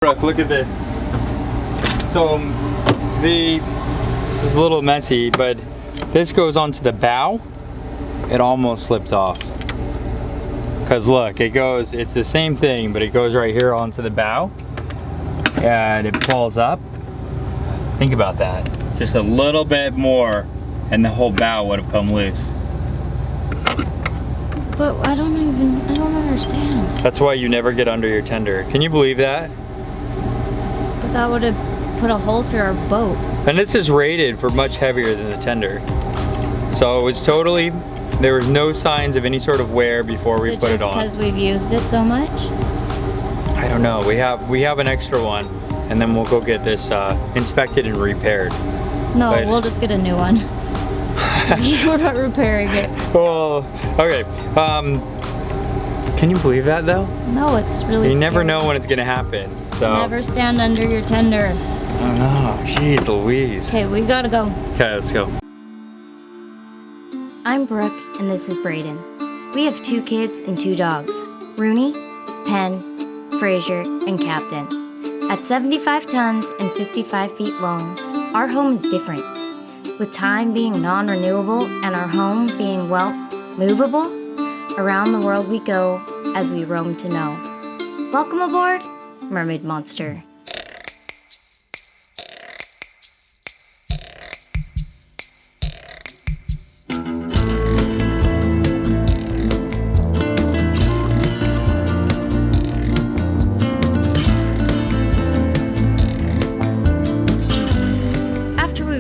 Brooke, look at this. So this is a little messy, but this goes onto the bow. It almost slipped off. Cause look, it's the same thing, but it goes right here onto the bow and it falls up. Think about that. Just a little bit more and the whole bow would have come loose. But I don't understand. That's why you never get under your tender. Can you believe that? But that would have put a hole through our boat. And this is rated for much heavier than the tender. So it was totally, there was no signs of any sort of wear before we put it on. Just because we've used it so much? I don't know. We have an extra one, and then we'll go get this inspected and repaired. No, we'll just get a new one. We're not repairing it. Well, okay. Can you believe that though? No, it's really You never scary. know when it's gonna happen. So Never stand under your tender. I don't know. Jeez Louise. Okay, we gotta go. Okay, let's go. I'm Brooke, and this is Brayden. We have 2 kids and 2 dogs, Rooney, Penn, Fraser, and Captain. At 75 tons and 55 feet long, our home is different. With time being non-renewable and our home being, well, movable, around the world we go as we roam to know. Welcome aboard, Mermaid Monster.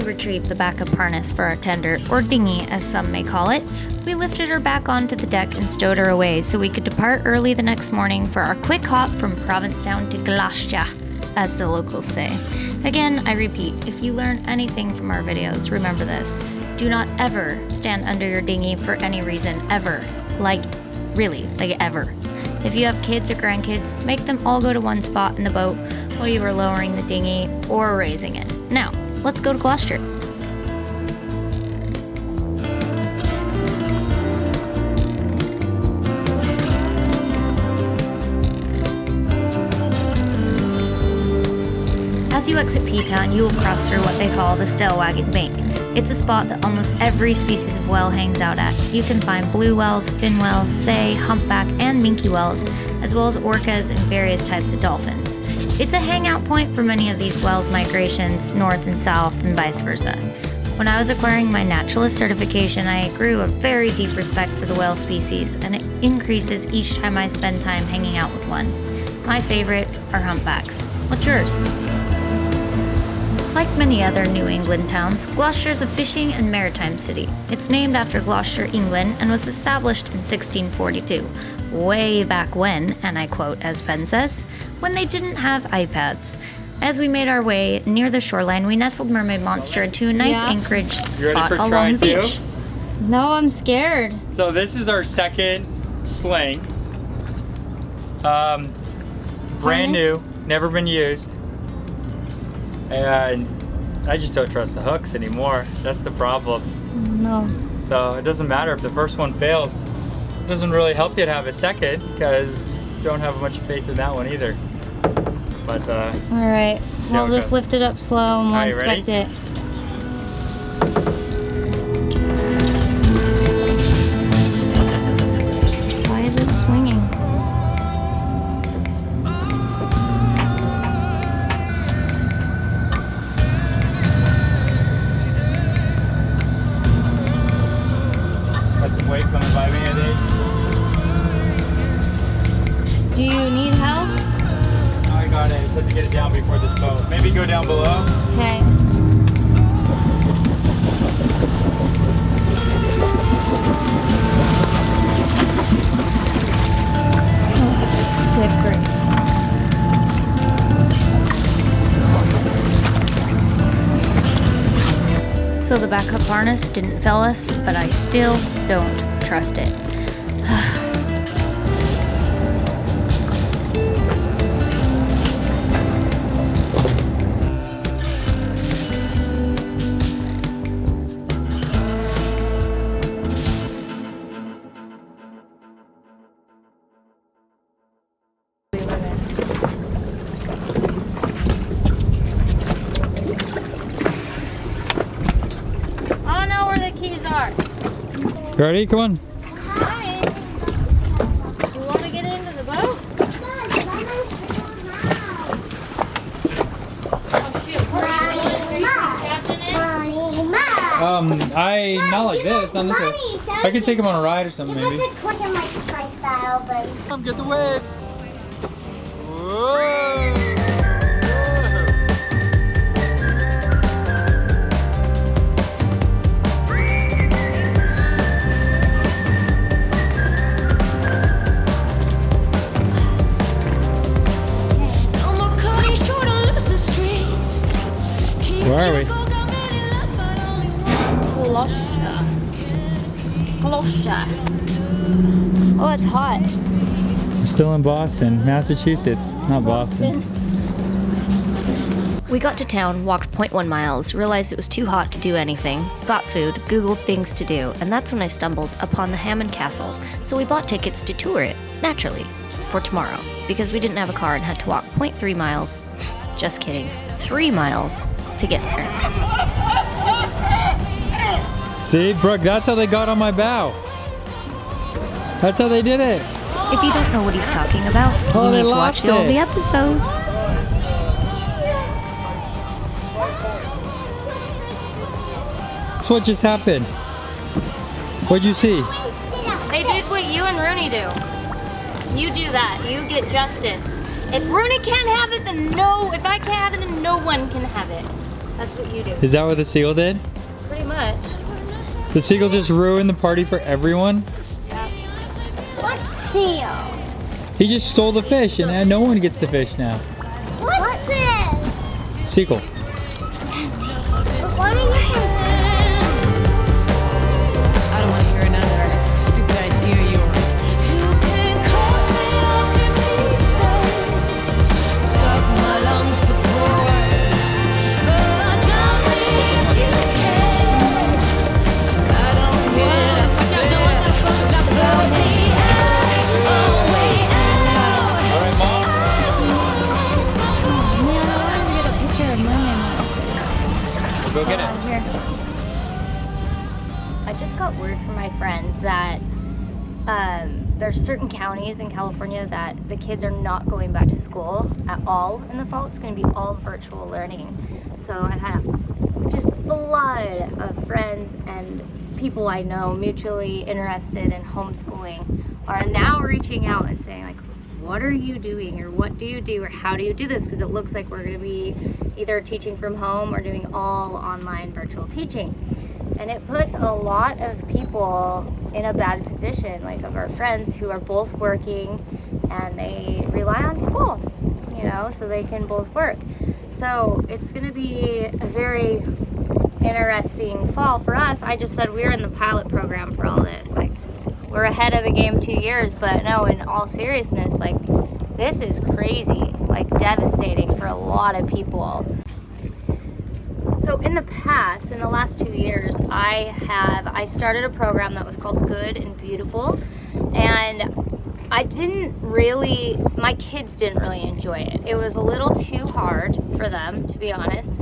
Retrieve the backup harness for our tender, or dinghy as some may call it, we lifted her back onto the deck and stowed her away so we could depart early the next morning for our quick hop from Provincetown to Glasgow, as the locals say. Again, I repeat, if you learn anything from our videos, remember this. Do not ever stand under your dinghy for any reason, ever. Like, really, like ever. If you have kids or grandkids, make them all go to one spot in the boat while you are lowering the dinghy or raising it. Now, let's go to Gloucester. As you exit P-Town, you will cross through what they call the Stellwagen Bank. It's a spot that almost every species of whale hangs out at. You can find blue whales, fin whales, sei, humpback, and minke whales, as well as orcas and various types of dolphins. It's a hangout point for many of these whales' migrations north and south and vice versa. When I was acquiring my naturalist certification, I grew a very deep respect for the whale species, and it increases each time I spend time hanging out with one. My favorite are humpbacks. What's yours? Like many other New England towns, Gloucester is a fishing and maritime city. It's named after Gloucester, England, and was established in 1642. Way back when, and I quote as Penn says, when they didn't have iPads. As we made our way near the shoreline, we nestled Mermaid Monster into a nice anchorage spot along the beach. No, I'm scared. So this is our second sling. Brand new, never been used. And I just don't trust the hooks anymore. That's the problem. No. So it doesn't matter if the first one fails. It doesn't really help you to have a second because you don't have much faith in that one either. But all right, we'll just lift it up slow and we'll inspect it. Why is it swinging? That's some weight coming by me, I think. Do you need help? I got it. Just have to get it down before this boat. Maybe go down below. Okay. Good grief. So the backup harness didn't fail us, but I still don't trust it. Ready? Come on. Hi. You want to get into the boat? Oh shoot. Not like this. Not this way. I could take him on a ride or something maybe. Come get the waves. Whoa. Where are we? Gloucester. Oh, it's hot. We're still in Boston, Massachusetts, not Boston. We got to town, walked 0.1 miles, realized it was too hot to do anything, got food, Googled things to do, and that's when I stumbled upon the Hammond Castle. So we bought tickets to tour it, naturally, for tomorrow, because we didn't have a car and had to walk 0.3 miles. Just kidding, 3 miles to get there. See, Brooke, that's how they got on my bow. That's how they did it. If you don't know what he's talking about, you need to watch all the episodes. That's what just happened. What'd you see? They did what you and Rooney do. You do that. You get justice. If Rooney can't have it, then no. If I can't have it, then no one can have it. That's what you do. Is that what the seagull did? Pretty much. The seagull just ruined the party for everyone? Yeah. What seal? He just stole the fish and now no one gets the fish now. What's this? Seagull. What are you I don't want to hear another stupid idea of yours. You can cut me up in pieces, stop my lungs to pour, drown me if you can. I don't get upset. Now blow me out, oh way out. All right, Mom. Go get it. Here. I just got word from my friends that there's certain counties in California that the kids are not going back to school at all in the fall. It's going to be all virtual learning. So I have just a flood of friends and people I know mutually interested in homeschooling are now reaching out and saying like, what are you doing, or what do you do, or how do you do this? Because it looks like we're going to be either teaching from home or doing all online virtual teaching. And it puts a lot of people in a bad position, like of our friends who are both working and they rely on school, you know, so they can both work. So it's going to be a very interesting fall for us. I just said we're in the pilot program for all this. Like, we're ahead of the game 2 years, but no, in all seriousness, like, this is crazy, like devastating for a lot of people. So in the past, in the last 2 years, I started a program that was called Good and Beautiful, and my kids didn't really enjoy it. It was a little too hard for them, to be honest,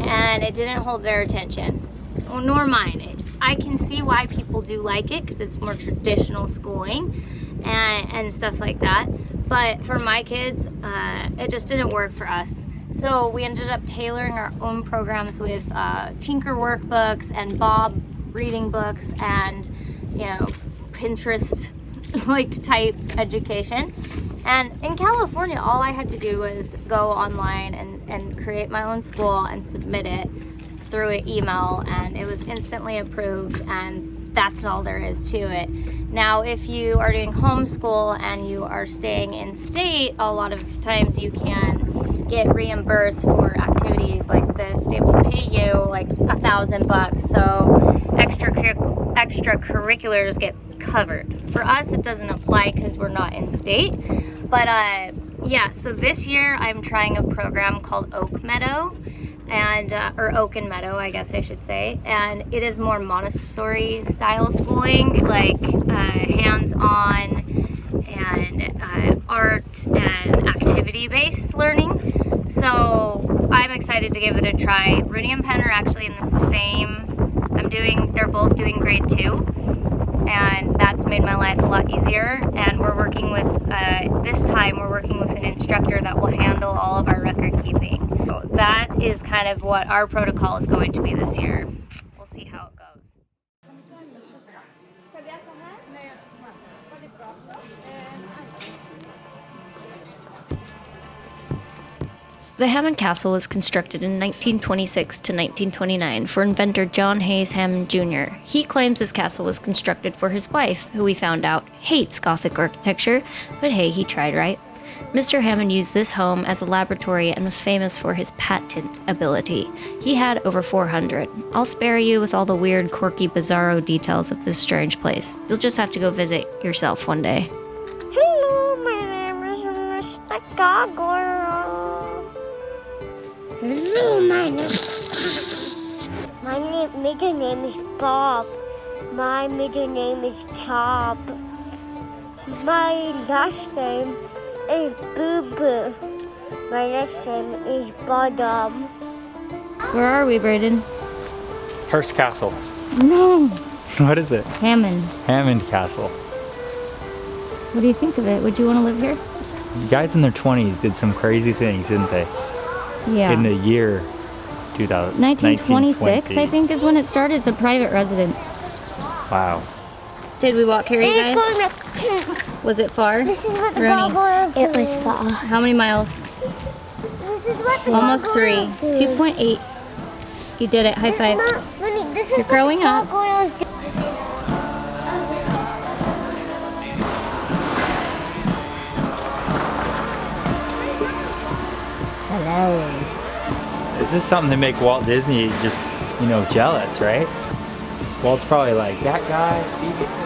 and it didn't hold their attention, well, nor mine. I can see why people do like it, because it's more traditional schooling and stuff like that. But for my kids, it just didn't work for us. So we ended up tailoring our own programs with Tinker workbooks and Bob reading books and, you know, Pinterest like type education. And in California, all I had to do was go online and create my own school and submit it through an email, and it was instantly approved, and that's all there is to it. Now, if you are doing homeschool and you are staying in state, a lot of times you can get reimbursed for activities like the state will pay you like $1,000, so extracurriculars get covered. For us, it doesn't apply because we're not in state, but yeah, so this year I'm trying a program called Oak Meadow, and or Oak and Meadow, I guess I should say, and it is more Montessori style schooling, like hands-on and art and activity-based learning. So I'm excited to give it a try. Rooney and Penn are actually in the same, they're both doing grade 2, and that's made my life a lot easier. And we're working with, this time we're working with an instructor that will handle all of our record keeping. So that is kind of what our protocol is going to be this year. We'll see how it goes. The Hammond Castle was constructed in 1926 to 1929 for inventor John Hayes Hammond Jr. He claims this castle was constructed for his wife, who we found out hates Gothic architecture, but hey, he tried, right? Mr. Hammond used this home as a laboratory and was famous for his patent ability. He had over 400. I'll spare you with all the weird, quirky, bizarro details of this strange place. You'll just have to go visit yourself one day. Hello, my name is Mr. Gargoyle. Hello, my middle name is Bob. My middle name is Chop. My last name is Boo Boo. My last name is Bottom. Where are we, Brayden? Hearst Castle. No. What is it? Hammond. Hammond Castle. What do you think of it? Would you want to live here? Guys in their 20s did some crazy things, didn't they? Yeah. In the year 2000. 1926, I think, is when it started. It's a private residence. Wow. Did we walk here, you It's guys? going to. Was it far? This is what the Ronnie. gargoyles do. It was far. How many miles? This is what the Almost 3. gargoyles do. 2.8. You did it. High five. Ronnie, this is You're what growing the up. gargoyles do. This is something to make Walt Disney just, you know, jealous, right? Walt's probably like, that guy, beat me to it.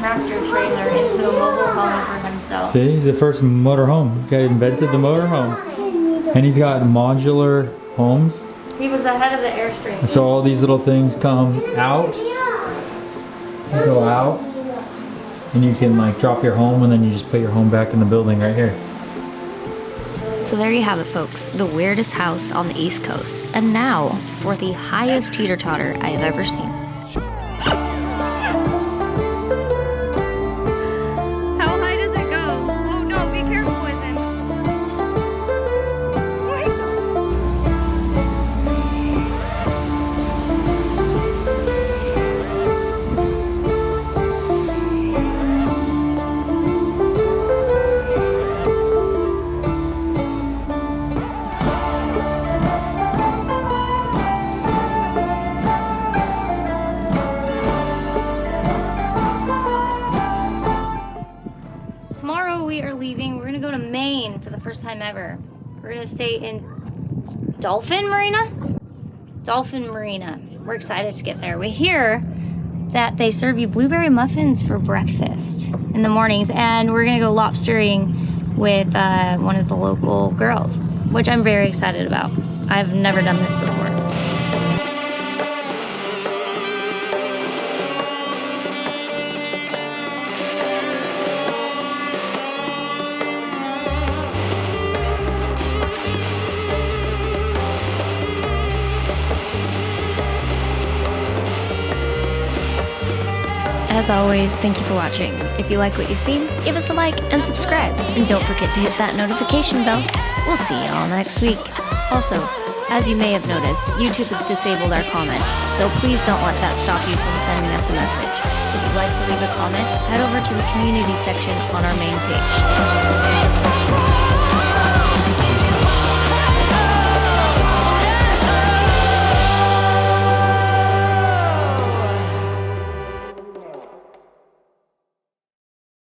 Tractor trailer into a mobile home for himself. See, he's the first motor home. Guy invented the motor home. And he's got modular homes. He was ahead of the Airstream. So all these little things come out. You go out. And you can like drop your home and then you just put your home back in the building right here. So there you have it, folks. The weirdest house on the East Coast. And now for the highest teeter-totter I have ever seen. How high does it go? Oh no, be careful with him. Tomorrow we are leaving. We're gonna go to Maine for the first time ever. We're gonna stay in Dolphin Marina? Dolphin Marina. We're excited to get there. We hear that they serve you blueberry muffins for breakfast in the mornings, and we're gonna go lobstering with one of the local girls, which I'm very excited about. I've never done this before. As always, thank you for watching. If you like what you've seen, give us a like and subscribe. And don't forget to hit that notification bell. We'll see you all next week. Also, as you may have noticed, YouTube has disabled our comments, so please don't let that stop you from sending us a message. If you'd like to leave a comment, head over to the community section on our main page.